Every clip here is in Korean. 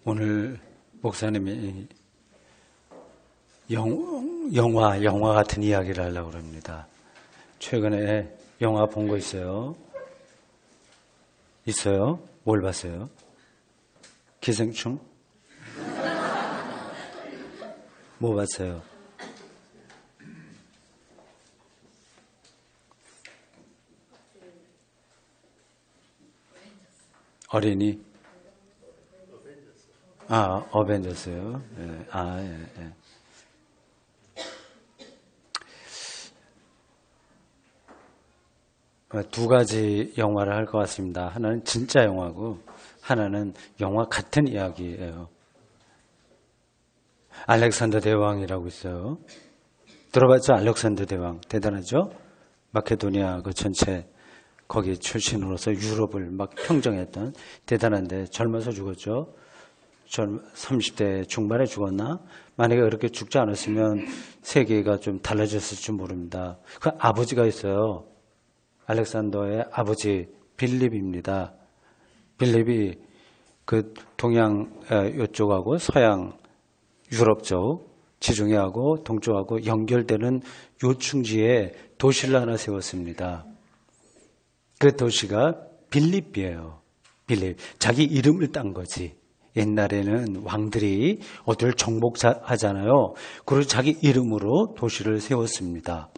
오늘 목사님이 영화 같은 이야기를 하려고 합니다. 최근에 영화 본 거 있어요? 있어요? 뭘 봤어요? 기생충? 뭐 봤어요? 어린이? 어벤져스요? 예. 예. 두 가지 영화를 할 것 같습니다. 하나는 진짜 영화고, 하나는 영화 같은 이야기예요. 알렉산더 대왕이라고 있어요. 들어봤죠? 알렉산더 대왕. 대단하죠? 마케도니아 그 전체, 거기 출신으로서 유럽을 막 평정했던 대단한데 젊어서 죽었죠? 30대 중반에 죽었나? 만약에 그렇게 죽지 않았으면 세계가 좀 달라졌을지 모릅니다. 그 아버지가 있어요. 알렉산더의 아버지 빌립입니다. 빌립이 그 동양 이쪽하고 서양 유럽 쪽 지중해하고 동쪽하고 연결되는 요충지에 도시를 하나 세웠습니다. 그 도시가 빌립이에요. 빌립. 자기 이름을 딴 거지. 옛날에는 왕들이 어딜 정복하잖아요. 그리고 자기 이름으로 도시를 세웠습니다.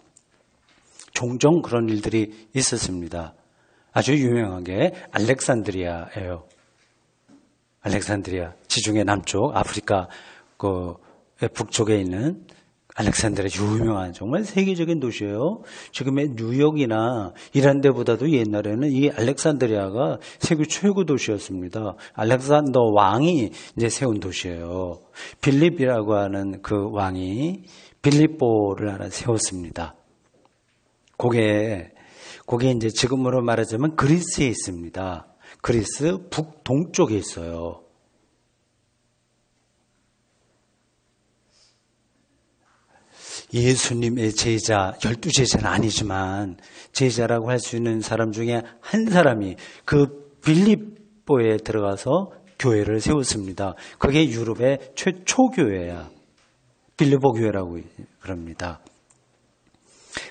종종 그런 일들이 있었습니다. 아주 유명한 게 알렉산드리아예요. 알렉산드리아, 지중해 남쪽 아프리카 그 북쪽에 있는 알렉산드리아 유명한 정말 세계적인 도시예요. 지금의 뉴욕이나 이런 데보다도 옛날에는 이 알렉산드리아가 세계 최고 도시였습니다. 알렉산더 왕이 이제 세운 도시예요. 빌립이라고 하는 그 왕이 빌립보를 하나 세웠습니다. 그게 이제 지금으로 말하자면 그리스에 있습니다. 그리스 북동쪽에 있어요. 예수님의 제자, 12제자는 아니지만 제자라고 할 수 있는 사람 중에 한 사람이 그 빌립보에 들어가서 교회를 세웠습니다. 그게 유럽의 최초 교회야. 빌립보 교회라고 그럽니다.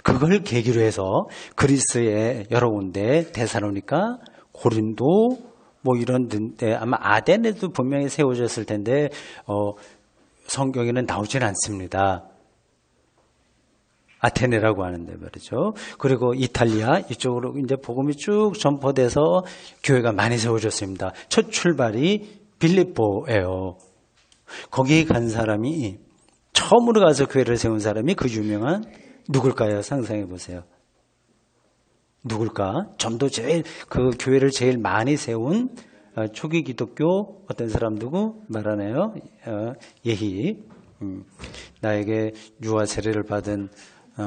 그걸 계기로 해서 그리스의 여러 군데 데살로니가, 고린도 뭐 이런 데 아마 아덴에도 분명히 세워졌을 텐데 성경에는 나오진 않습니다. 아테네라고 하는데 말이죠. 그리고 이탈리아 이쪽으로 이제 복음이 쭉 전포돼서 교회가 많이 세워졌습니다. 첫 출발이 빌립보예요. 거기에 간 사람이 처음으로 가서 교회를 세운 사람이 그 유명한 누굴까요? 상상해 보세요. 누굴까? 전도 제일 그 교회를 제일 많이 세운 초기 기독교 어떤 사람 누구 말하네요. 예히. 나에게 유아 세례를 받은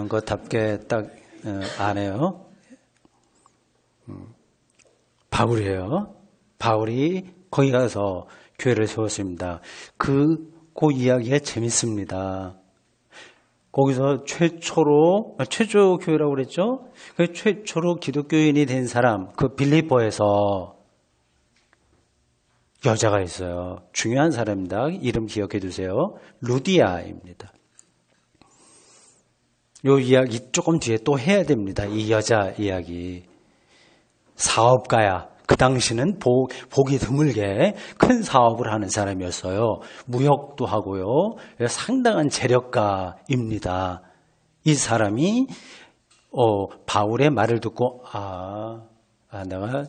것답게 딱 아네요. 바울이에요. 바울이 거기 가서 교회를 세웠습니다. 그 이야기가 재밌습니다. 거기서 최초 교회라고 그랬죠? 그 최초로 기독교인이 된 사람, 그 빌립보에서 여자가 있어요. 중요한 사람입니다. 이름 기억해 두세요. 루디아입니다. 요 이야기 조금 뒤에 또 해야 됩니다. 이 여자 이야기. 사업가야. 그 당시는 보기 드물게 큰 사업을 하는 사람이었어요. 무역도 하고요. 상당한 재력가입니다. 이 사람이 바울의 말을 듣고 내가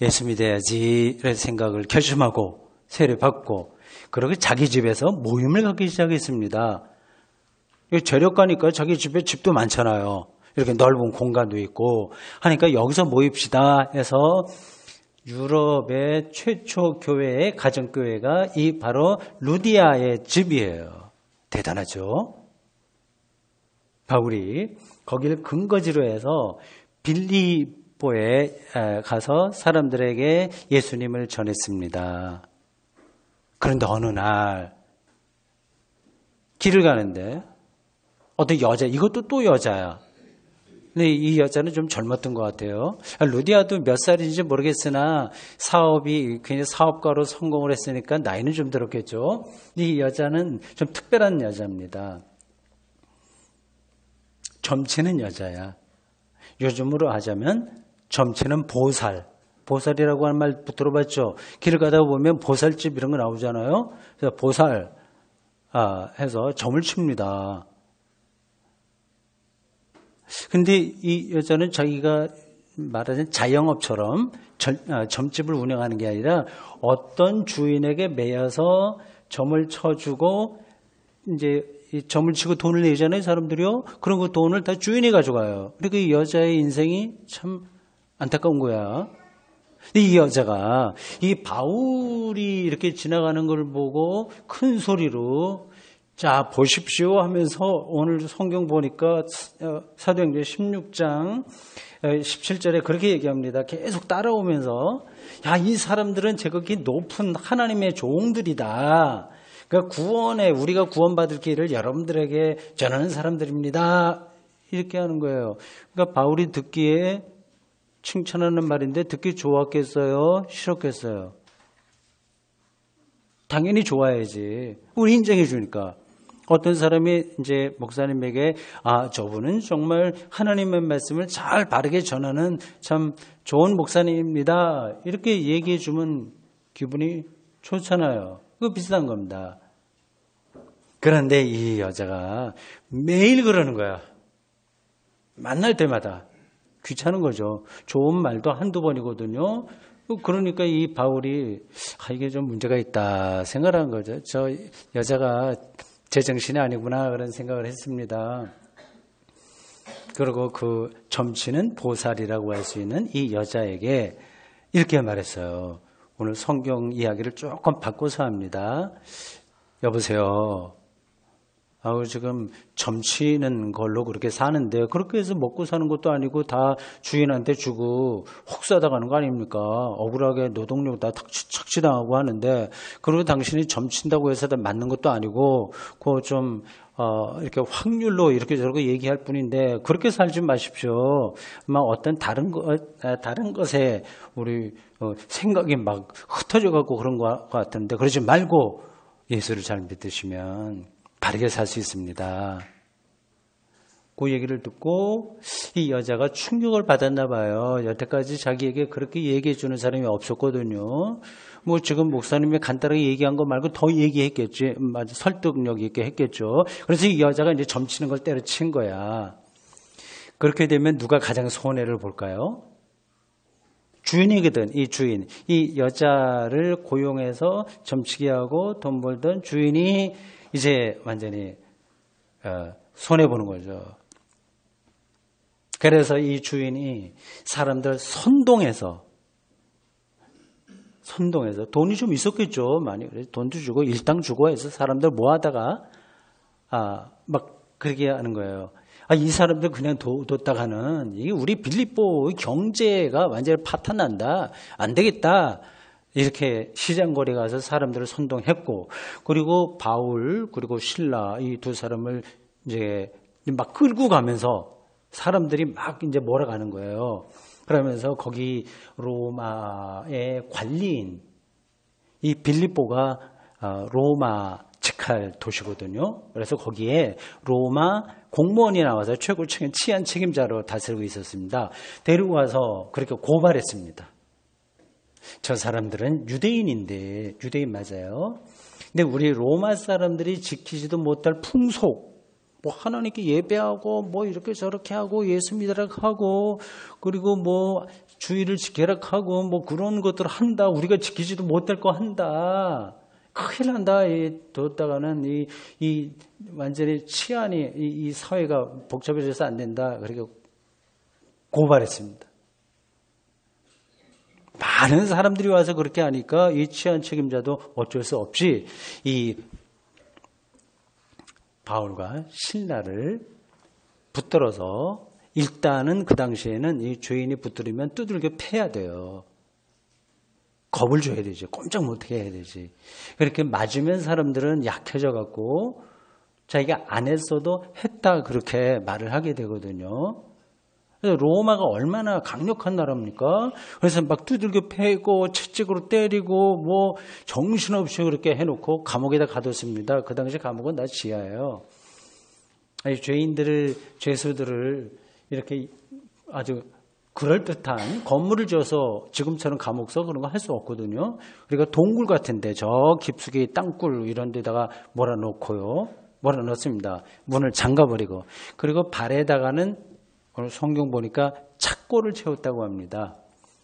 예수 믿어야지 이런 생각을 결심하고 세례받고 그렇게 자기 집에서 모임을 갖기 시작했습니다. 재력가니까 자기 집에 집도 많잖아요. 이렇게 넓은 공간도 있고 하니까 여기서 모입시다 해서 유럽의 최초 교회의 가정교회가 이 바로 루디아의 집이에요. 대단하죠? 바울이 거기를 근거지로 해서 빌립보에 가서 사람들에게 예수님을 전했습니다. 그런데 어느 날 길을 가는데 어떤 여자, 이것도 또 여자야. 근데 이 여자는 좀 젊었던 것 같아요. 루디아도 몇 살인지 모르겠으나 사업이 굉장히 사업가로 성공을 했으니까 나이는 좀 들었겠죠. 이 여자는 좀 특별한 여자입니다. 점치는 여자야. 요즘으로 하자면 점치는 보살. 보살이라고 하는 말 들어봤죠? 길 가다 보면 보살집 이런 거 나오잖아요. 그래서 보살 해서 점을 칩니다. 근데 이 여자는 자기가 말하자면 자영업처럼 점집을 운영하는 게 아니라 어떤 주인에게 매여서 점을 쳐주고 이제 이 점을 치고 돈을 내잖아요, 사람들이요. 그런 그 돈을 다 주인이 가져가요. 그러니까 이 여자의 인생이 참 안타까운 거야. 이 여자가 이 바울이 이렇게 지나가는 걸 보고 큰 소리로 자 보십시오 하면서 오늘 성경 보니까 사도행전 16장 17절에 그렇게 얘기합니다. 계속 따라오면서 야, 이 사람들은 제각기 높은 하나님의 종들이다. 그러니까 우리가 구원받을 길을 여러분들에게 전하는 사람들입니다. 이렇게 하는 거예요. 그러니까 바울이 듣기에 칭찬하는 말인데 듣기 좋았겠어요? 싫었겠어요? 당연히 좋아야지. 우리 인정해 주니까. 어떤 사람이 이제 목사님에게 저분은 정말 하나님의 말씀을 잘 바르게 전하는 참 좋은 목사님입니다. 이렇게 얘기해 주면 기분이 좋잖아요. 그거 비슷한 겁니다. 그런데 이 여자가 매일 그러는 거야. 만날 때마다. 귀찮은 거죠. 좋은 말도 한두 번이거든요. 그러니까 이 바울이 이게 좀 문제가 있다 생각한 거죠. 저 여자가 제정신이 아니구나 그런 생각을 했습니다. 그리고 그 점치는 보살이라고 할 수 있는 이 여자에게 이렇게 말했어요. 오늘 성경 이야기를 조금 바꿔서 합니다. 여보세요. 지금 점치는 걸로 그렇게 사는데 그렇게 해서 먹고 사는 것도 아니고 다 주인한테 주고 혹사다 가는 거 아닙니까? 억울하게 노동력 다 착취당하고 하는데 그리고 당신이 점친다고 해서 다 맞는 것도 아니고 그거 좀 이렇게 확률로 이렇게 저렇게 얘기할 뿐인데 그렇게 살지 마십시오. 아마 어떤 다른 것에 우리 생각이 막 흩어져 갖고 그런 것 같은데 그러지 말고 예수를 잘 믿으시면 바르게 살 수 있습니다. 그 얘기를 듣고 이 여자가 충격을 받았나 봐요. 여태까지 자기에게 그렇게 얘기해 주는 사람이 없었거든요. 뭐 지금 목사님이 간단하게 얘기한 거 말고 더 얘기했겠지. 설득력 있게 했겠죠. 그래서 이 여자가 이제 점치는 걸 때려친 거야. 그렇게 되면 누가 가장 손해를 볼까요? 주인이거든, 이 주인. 이 여자를 고용해서 점치게 하고 돈 벌던 주인이 이제 완전히 손해보는 거죠. 그래서 이 주인이 사람들 선동해서 돈이 좀 있었겠죠. 많이 그래서 돈도 주고 일당 주고 해서 사람들 모아다가 막 그렇게 하는 거예요. 이 사람들 그냥 뒀다가는 이게 우리 빌립보 경제가 완전히 파탄난다. 안 되겠다. 이렇게 시장거리 가서 사람들을 선동했고, 그리고 바울, 그리고 실라, 이 두 사람을 이제 막 끌고 가면서 사람들이 막 이제 몰아가는 거예요. 그러면서 거기 로마의 관리인, 이 빌립보가 로마 직할 도시거든요. 그래서 거기에 로마 공무원이 나와서 최고층의 치안 책임자로 다스리고 있었습니다. 데리고 와서 그렇게 고발했습니다. 저 사람들은 유대인인데, 유대인 맞아요. 근데 우리 로마 사람들이 지키지도 못할 풍속, 뭐 하나님께 예배하고, 뭐 이렇게 저렇게 하고, 예수 믿으라 하고, 그리고 뭐 주의를 지키라 하고, 뭐 그런 것들 한다. 우리가 지키지도 못할 거 한다. 큰일 난다. 뒀다가는 이 완전히 치안이, 이 사회가 복잡해져서 안 된다. 그렇게 고발했습니다. 많은 사람들이 와서 그렇게 하니까 이 치안 책임자도 어쩔 수 없이 이 바울과 실라를 붙들어서 일단은 그 당시에는 이 죄인이 붙들으면 두들겨 패야 돼요. 겁을 줘야 되지. 꼼짝 못하게 해야 되지. 그렇게 맞으면 사람들은 약해져 갖고 자기가 안 했어도 했다 그렇게 말을 하게 되거든요. 그래서 로마가 얼마나 강력한 나라입니까? 그래서 막 두들겨 패고 채찍으로 때리고 뭐 정신없이 그렇게 해놓고 감옥에다 가뒀습니다. 그 당시 감옥은 다 지하예요. 아니, 죄수들을 이렇게 아주 그럴듯한 건물을 지어서 지금처럼 감옥서 그런 거 할 수 없거든요. 그러니까 동굴 같은데 저 깊숙이 땅굴 이런 데다가 몰아넣습니다. 문을 잠가버리고. 그리고 발에다가는 오늘 성경 보니까 착고를 채웠다고 합니다.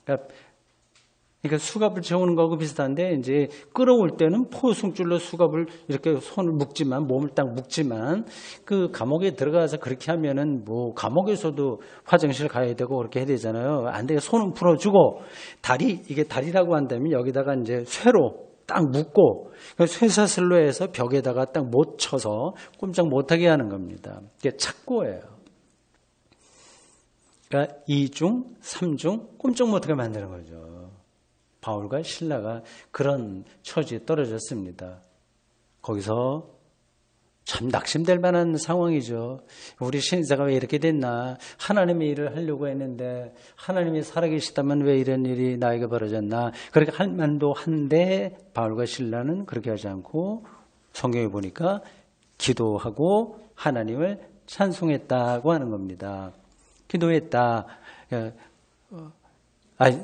그러니까 수갑을 채우는 거하고 비슷한데 이제 끌어올 때는 포승줄로 수갑을 이렇게 손을 묶지만 몸을 딱 묶지만 그 감옥에 들어가서 그렇게 하면은 뭐 감옥에서도 화장실 가야 되고 그렇게 해야 되잖아요. 안 되게 손은 풀어주고 이게 다리라고 한다면 여기다가 이제 쇠로 딱 묶고 쇠사슬로 해서 벽에다가 딱 못 쳐서 꼼짝 못하게 하는 겁니다. 이게 착고예요. 그러니까 2중, 3중 꼼짝 못하게 만드는 거죠. 바울과 실라가 그런 처지에 떨어졌습니다. 거기서 참 낙심될 만한 상황이죠. 우리 신사가 왜 이렇게 됐나? 하나님의 일을 하려고 했는데 하나님이 살아계시다면 왜 이런 일이 나에게 벌어졌나? 그렇게 할 만도 한데 바울과 실라는 그렇게 하지 않고 성경에 보니까 기도하고 하나님을 찬송했다고 하는 겁니다. 기도했다.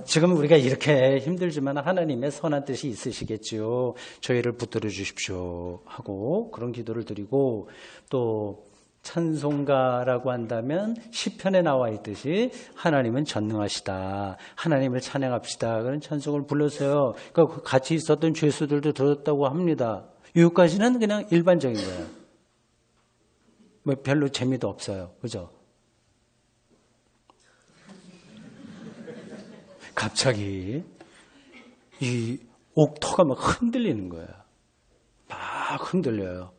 지금 우리가 이렇게 힘들지만 하나님의 선한 뜻이 있으시겠지요. 저희를 붙들어 주십시오 하고 그런 기도를 드리고 또 찬송가라고 한다면 시편에 나와 있듯이 하나님은 전능하시다. 하나님을 찬양합시다. 그런 찬송을 불렀어요. 그러니까 같이 있었던 죄수들도 들었다고 합니다. 여기까지는 그냥 일반적인 거예요. 뭐 별로 재미도 없어요. 그죠? 갑자기 이 옥토가 막 흔들리는 거예요. 막 흔들려요.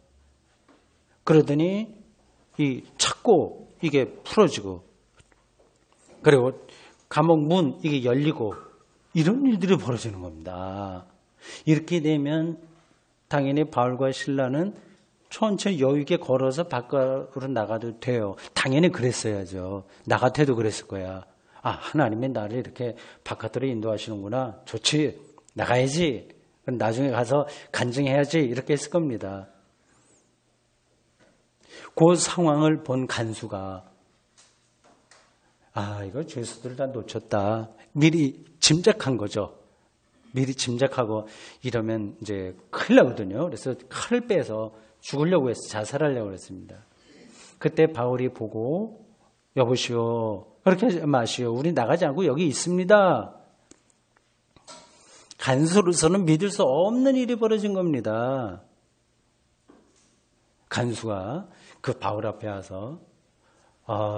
그러더니 이 착고 이게 풀어지고 그리고 감옥 문 이게 열리고 이런 일들이 벌어지는 겁니다. 이렇게 되면 당연히 바울과 실라는 천천히 여유 있게 걸어서 밖으로 나가도 돼요. 당연히 그랬어야죠. 나 같아도 그랬을 거야. 하나님이 나를 이렇게 바깥으로 인도하시는구나. 좋지. 나가야지. 나중에 가서 간증해야지. 이렇게 했을 겁니다. 그 상황을 본 간수가 이거 죄수들 다 놓쳤다. 미리 짐작한 거죠. 미리 짐작하고 이러면 이제 큰일 나거든요. 그래서 칼을 빼서 죽으려고 했어요. 자살하려고 했습니다. 그때 바울이 보고 여보시오. 그렇게 하지 마시오. 우리 나가지 않고 여기 있습니다. 간수로서는 믿을 수 없는 일이 벌어진 겁니다. 간수가 그 바울 앞에 와서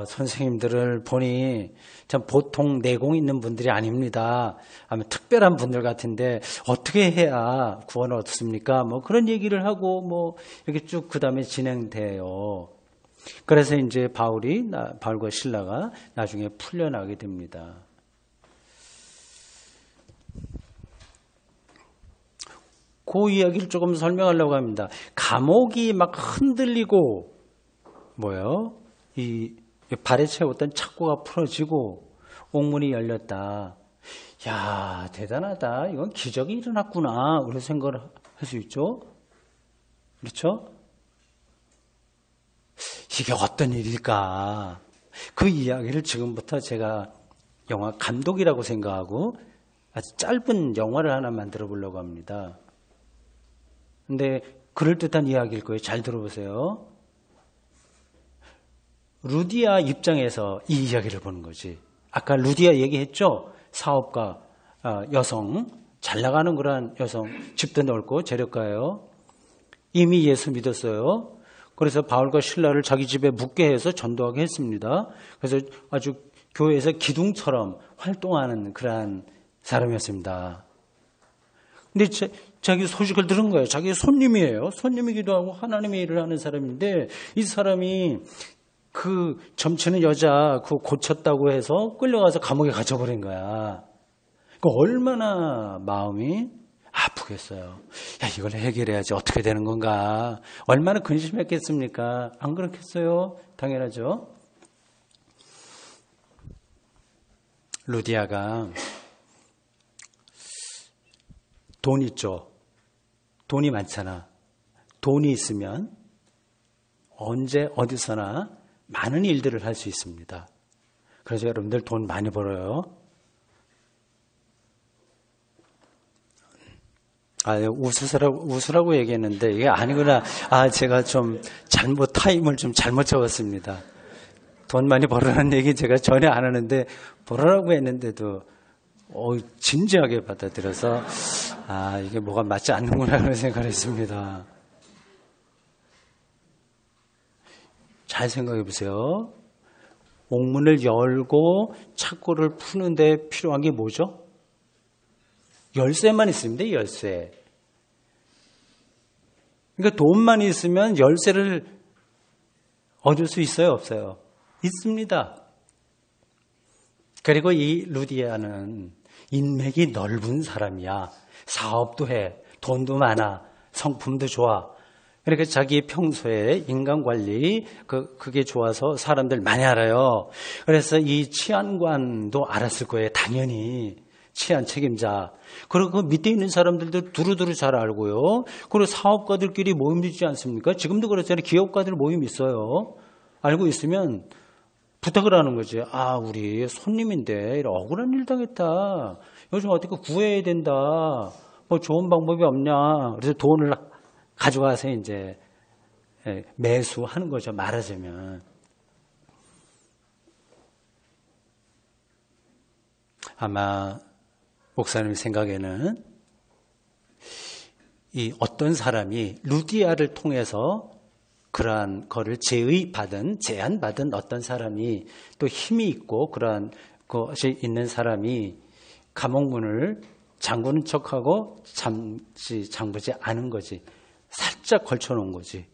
선생님들을 보니 참 보통 내공 있는 분들이 아닙니다. 아마 특별한 분들 같은데 어떻게 해야 구원을 얻습니까? 뭐 그런 얘기를 하고 뭐 이렇게 쭉 그 다음에 진행돼요. 그래서 이제 바울과 실라가 나중에 풀려나게 됩니다. 그 이야기를 조금 설명하려고 합니다. 감옥이 막 흔들리고 이 발에 채웠던 착고가 풀어지고 옥문이 열렸다. 야, 대단하다. 이건 기적이 일어났구나. 그런 생각을 할 수 있죠. 그렇죠? 이게 어떤 일일까? 그 이야기를 지금부터 제가 영화 감독이라고 생각하고 아주 짧은 영화를 하나 만들어 보려고 합니다. 근데 그럴듯한 이야기일 거예요. 잘 들어보세요. 루디아 입장에서 이 이야기를 보는 거지. 아까 루디아 얘기했죠? 사업가, 여성, 잘 나가는 그런 여성, 집도 넓고 재력가예요. 이미 예수 믿었어요. 그래서 바울과 실라를 자기 집에 묵게 해서 전도하게 했습니다. 그래서 아주 교회에서 기둥처럼 활동하는 그러한 사람이었습니다. 근데 자기 소식을 들은 거예요. 자기 손님이에요. 손님이기도 하고 하나님의 일을 하는 사람인데 이 사람이 그 점치는 여자 그 고쳤다고 해서 끌려가서 감옥에 갇혀버린 거야. 그 얼마나 마음이 아프겠어요. 야, 이걸 해결해야지. 어떻게 되는 건가. 얼마나 근심했겠습니까? 안 그렇겠어요? 당연하죠. 루디아가 돈 있죠. 돈이 많잖아. 돈이 있으면 언제 어디서나 많은 일들을 할 수 있습니다. 그래서 여러분들 돈 많이 벌어요. 웃으라고 얘기했는데 이게 아니구나. 제가 좀 타임을 좀 잘못 잡았습니다. 돈 많이 벌으라는 얘기 제가 전혀 안 하는데 벌으라고 했는데도 진지하게 받아들여서 이게 뭐가 맞지 않는구나 그런 생각을 했습니다. 잘 생각해 보세요. 옥문을 열고 창고를 푸는데 필요한 게 뭐죠? 열쇠만 있습니다. 열쇠. 그러니까 돈만 있으면 열쇠를 얻을 수 있어요? 없어요? 있습니다. 그리고 이 루디아는 인맥이 넓은 사람이야. 사업도 해. 돈도 많아. 성품도 좋아. 그러니까 자기 평소에 인간관리 그게 좋아서 사람들 많이 알아요. 그래서 이 치안관도 알았을 거예요. 당연히. 치안 책임자. 그리고 그 밑에 있는 사람들도 두루두루 잘 알고요. 그리고 사업가들끼리 모임 있지 않습니까? 지금도 그렇잖아요. 기업가들 모임 있어요. 알고 있으면 부탁을 하는 거지. 우리 손님인데 억울한 일 당했다. 요즘 어떻게 구해야 된다. 뭐 좋은 방법이 없냐. 그래서 돈을 가져가서 이제 매수하는 거죠. 말하자면. 아마 목사님 생각에는 이 어떤 사람이 루디아를 통해서 그러한 거를 제안받은 어떤 사람이 또 힘이 있고 그러한 것이 있는 사람이 감옥문을 잠그는 척하고 잠그지 않은 거지. 살짝 걸쳐놓은 거지.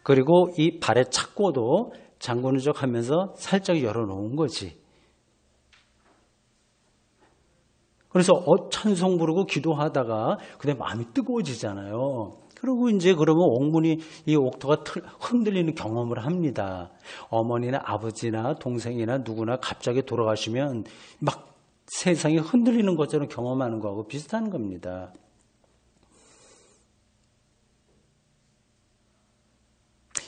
그리고 이 발의 착고도 잠그는 척하면서 살짝 열어놓은 거지. 그래서 찬송 부르고 기도하다가 그다음에 마음이 뜨거워지잖아요. 그리고 이제 그러면 옥문이 이 옥토가 흔들리는 경험을 합니다. 어머니나 아버지나 동생이나 누구나 갑자기 돌아가시면 막 세상이 흔들리는 것처럼 경험하는 거하고 비슷한 겁니다.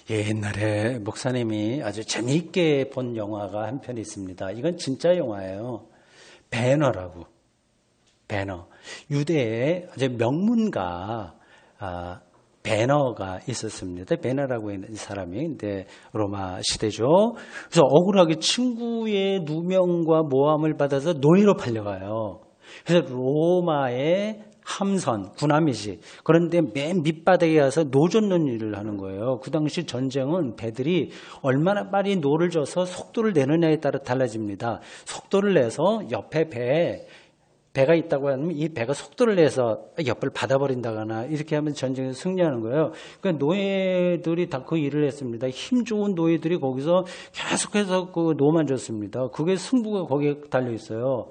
옛날에 목사님이 아주 재미있게 본 영화가 한 편 있습니다. 이건 진짜 영화예요. 배너라고. 배너. 유대의 아주 명문가 배너가 있었습니다. 배너라고 있는 사람이 근데 로마 시대죠. 그래서 억울하게 친구의 누명과 모함을 받아서 노예로 팔려가요. 그래서 로마의 함선, 군함이지. 그런데 맨 밑바닥에 가서 노 젓는 일을 하는 거예요. 그 당시 전쟁은 배들이 얼마나 빨리 노를 져서 속도를 내느냐에 따라 달라집니다. 속도를 내서 옆에 배가 있다고 하면 이 배가 속도를 내서 옆을 받아버린다거나 이렇게 하면 전쟁에서 승리하는 거예요. 그러니까 노예들이 다 그 일을 했습니다. 힘 좋은 노예들이 거기서 계속해서 그 노만 줬습니다. 그게 승부가 거기에 달려 있어요.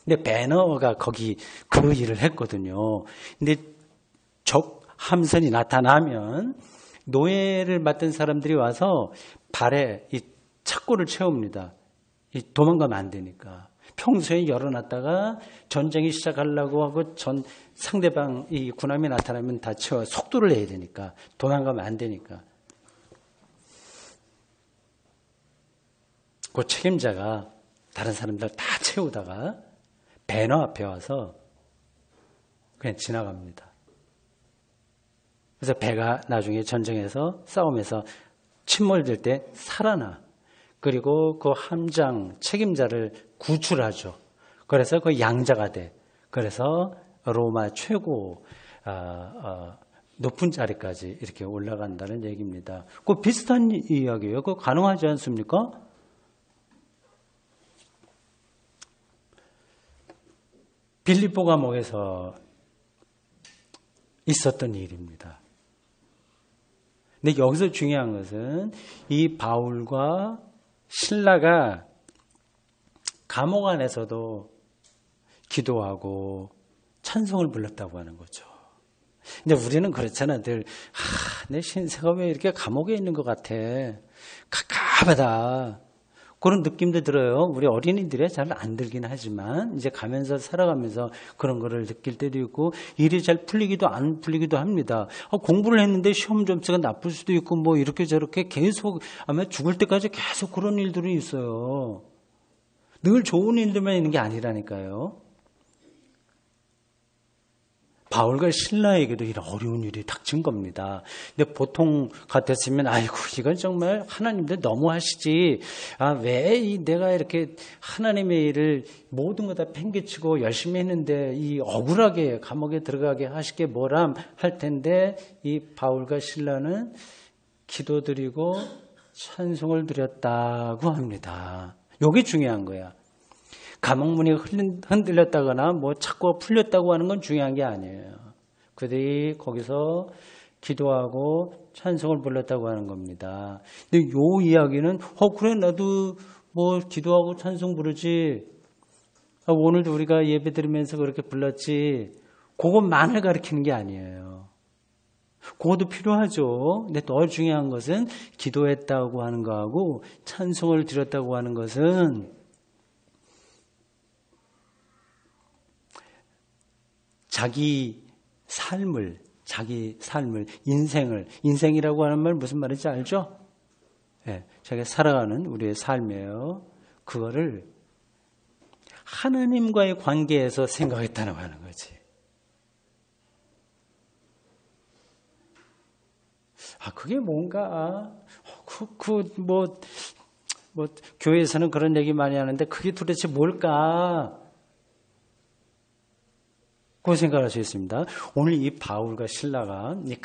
근데 배너가 거기 그 일을 했거든요. 근데 적 함선이 나타나면 노예를 맡은 사람들이 와서 발에 이 착고를 채웁니다. 도망가면 안 되니까. 평소에 열어놨다가 전쟁이 시작하려고 하고 상대방 이 군함이 나타나면 다 채워 속도를 내야 되니까 도망가면 안 되니까. 그 책임자가 다른 사람들 다 채우다가 배너 앞에 와서 그냥 지나갑니다. 그래서 배가 나중에 전쟁에서 싸움에서 침몰될 때 살아나. 그리고 그 함장 책임자를 구출하죠. 그래서 그 양자가 돼. 그래서 로마 최고 높은 자리까지 이렇게 올라간다는 얘기입니다. 그 비슷한 이야기예요. 그거 가능하지 않습니까? 빌립보 감옥에서 있었던 일입니다. 근데 여기서 중요한 것은 이 바울과 신라가 감옥 안에서도 기도하고 찬송을 불렀다고 하는 거죠. 근데 우리는 그렇잖아. 늘 내 신세가 왜 이렇게 감옥에 있는 것 같아. 갑갑하다. 그런 느낌도 들어요. 우리 어린이들이 잘 안 들긴 하지만 이제 가면서 살아가면서 그런 거를 느낄 때도 있고 일이 잘 풀리기도 안 풀리기도 합니다. 공부를 했는데 시험 점수가 나쁠 수도 있고 뭐 이렇게 저렇게 계속 아마 죽을 때까지 계속 그런 일들이 있어요. 늘 좋은 일들만 있는 게 아니라니까요. 바울과 신라에게도 이런 어려운 일이 닥친 겁니다. 근데 보통 같았으면 아이고 이건 정말 하나님들 너무하시지. 왜 내가 이렇게 하나님의 일을 모든 거 다 팽개치고 열심히 했는데 이 억울하게 감옥에 들어가게 하실 게 뭐람 할 텐데 이 바울과 신라는 기도드리고 찬송을 드렸다고 합니다. 이게 중요한 거야. 감옥문이 흔들렸다거나 뭐 착고가 풀렸다고 하는 건 중요한 게 아니에요. 그들이 거기서 기도하고 찬송을 불렀다고 하는 겁니다. 근데 요 이야기는 그래 나도 뭐 기도하고 찬송 부르지. 오늘도 우리가 예배 드리면서 그렇게 불렀지. 그것만을 가리키는 게 아니에요. 그것도 필요하죠. 근데 더 중요한 것은 기도했다고 하는 거하고 찬송을 드렸다고 하는 것은 자기 삶을, 인생이라고 하는 말 무슨 말인지 알죠? 네, 자기가 살아가는 우리의 삶이에요. 그거를 하나님과의 관계에서 생각했다고 하는 거지. 그게 뭔가, 교회에서는 그런 얘기 많이 하는데 그게 도대체 뭘까? 그 생각할 수 있습니다. 오늘 이 바울과 신라가 이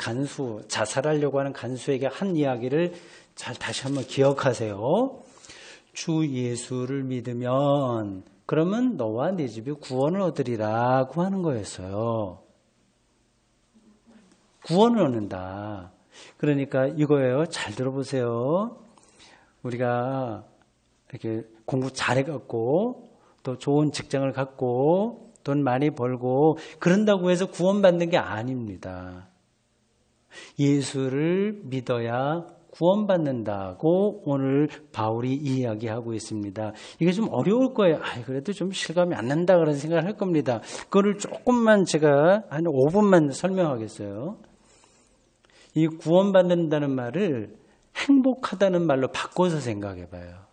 자살하려고 하는 간수에게 한 이야기를 잘 다시 한번 기억하세요. 주 예수를 믿으면 그러면 너와 네 집이 구원을 얻으리라고 하는 거였어요. 구원을 얻는다. 그러니까 이거예요. 잘 들어보세요. 우리가 이렇게 공부 잘해갖고 또 좋은 직장을 갖고 돈 많이 벌고 그런다고 해서 구원받는 게 아닙니다. 예수를 믿어야 구원받는다고 오늘 바울이 이야기하고 있습니다. 이게 좀 어려울 거예요. 그래도 좀 실감이 안 난다 그런 생각을 할 겁니다. 그거를 조금만 제가 한 5분만 설명하겠어요. 이 구원받는다는 말을 행복하다는 말로 바꿔서 생각해 봐요.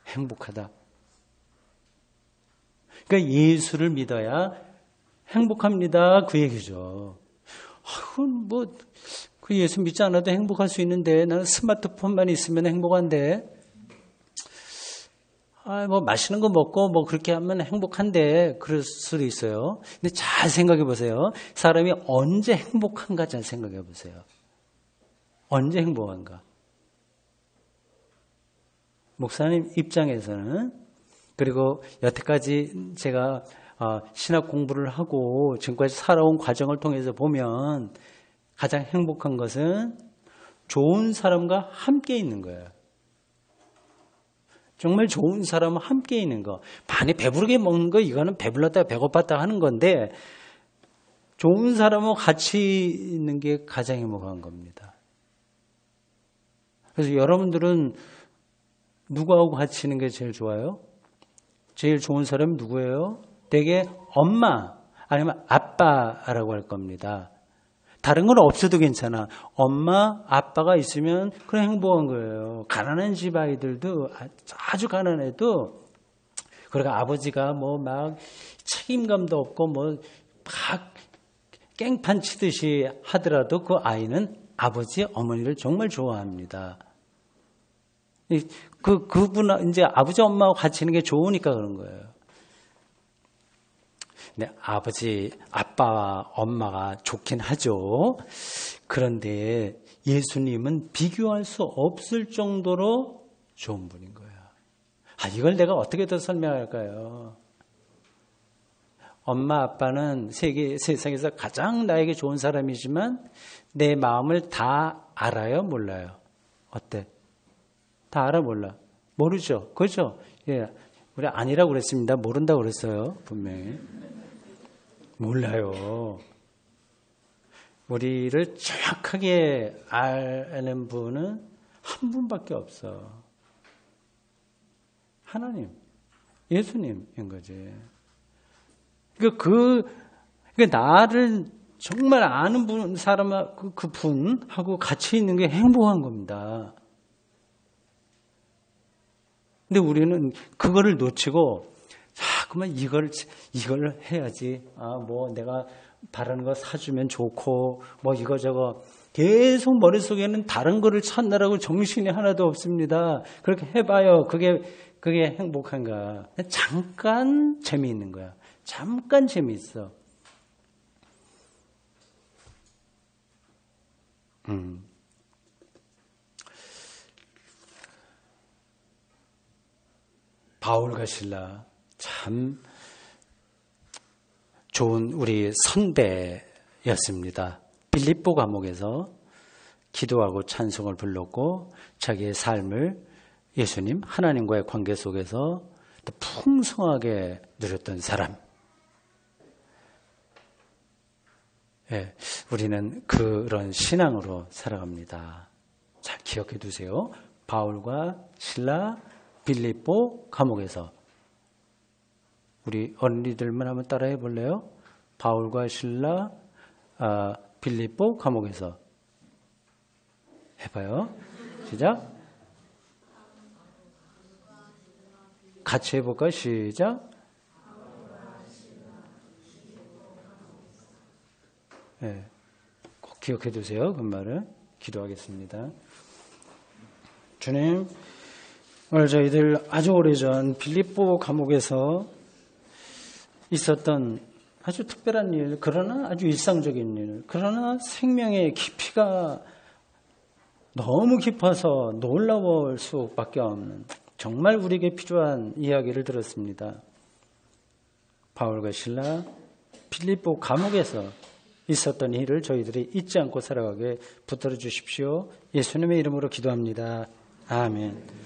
행복하다. 그러니까 예수를 믿어야 행복합니다. 그 얘기죠. 그 예수 믿지 않아도 행복할 수 있는데 나는 스마트폰만 있으면 행복한데 맛있는 거 먹고 그렇게 하면 행복한데 그럴 수도 있어요. 근데 잘 생각해 보세요. 사람이 언제 행복한가 잘 생각해 보세요. 언제 행복한가? 목사님 입장에서는 그리고 여태까지 제가 신학 공부를 하고 지금까지 살아온 과정을 통해서 보면 가장 행복한 것은 좋은 사람과 함께 있는 거예요. 정말 좋은 사람과 함께 있는 거. 많이 배부르게 먹는 거 이거는 배불렀다 배고팠다 하는 건데 좋은 사람하고 같이 있는 게 가장 행복한 겁니다. 그래서 여러분들은 누구하고 같이 있는 게 제일 좋아요? 제일 좋은 사람이 누구예요? 되게 엄마 아니면 아빠라고 할 겁니다. 다른 건 없어도 괜찮아. 엄마, 아빠가 있으면 그래 행복한 거예요. 가난한 집 아이들도 아주 가난해도 그러니까 아버지가 막 책임감도 없고 막 깽판 치듯이 하더라도 그 아이는 아버지, 어머니를 정말 좋아합니다. 그분 이제 아버지, 엄마하고 같이 있는 게 좋으니까 그런 거예요. 근데 아버지, 아빠와 엄마가 좋긴 하죠. 그런데 예수님은 비교할 수 없을 정도로 좋은 분인 거예요. 이걸 내가 어떻게 더 설명할까요? 엄마, 아빠는 세상에서 가장 나에게 좋은 사람이지만 내 마음을 다 알아요? 몰라요? 어때? 다 알아? 몰라? 모르죠? 그렇죠? 예, 우리 아니라고 그랬습니다. 모른다고 그랬어요. 분명히. 몰라요. 우리를 정확하게 아는 분은 한 분밖에 없어. 하나님, 예수님인 거지. 그러니까 나를 정말 아는 사람하고 그 분하고 같이 있는 게 행복한 겁니다. 근데 우리는 그거를 놓치고 자꾸만 이걸 해야지. 뭐 내가 바라는 거 사주면 좋고 뭐 이거저거 계속 머릿속에는 다른 거를 찾느라고 정신이 하나도 없습니다. 그렇게 해봐요. 그게 행복한가? 잠깐 재미있는 거야. 잠깐 재미있어. 바울과 실라 참 좋은 우리 선배였습니다. 빌립보 감옥에서 기도하고 찬송을 불렀고 자기의 삶을 예수님 하나님과의 관계 속에서 또 풍성하게 누렸던 사람. 예, 우리는 그런 신앙으로 살아갑니다. 잘 기억해 두세요. 바울과 실라 빌립보 감옥에서. 우리 어린이들만 한번 따라해 볼래요? 바울과 실라 빌립보 감옥에서. 해봐요. 시작. 같이 해볼까요? 시작. 네, 꼭 기억해 두세요. 그 말을. 기도하겠습니다. 주님, 오늘 저희들 아주 오래전 빌립보 감옥에서 있었던 아주 특별한 일, 그러나 아주 일상적인 일, 그러나 생명의 깊이가 너무 깊어서 놀라울 수밖에 없는 정말 우리에게 필요한 이야기를 들었습니다. 바울과 실라 빌립보 감옥에서 있었던 일을 저희들이 잊지 않고 살아가게 붙들어 주십시오. 예수님의 이름으로 기도합니다. 아멘.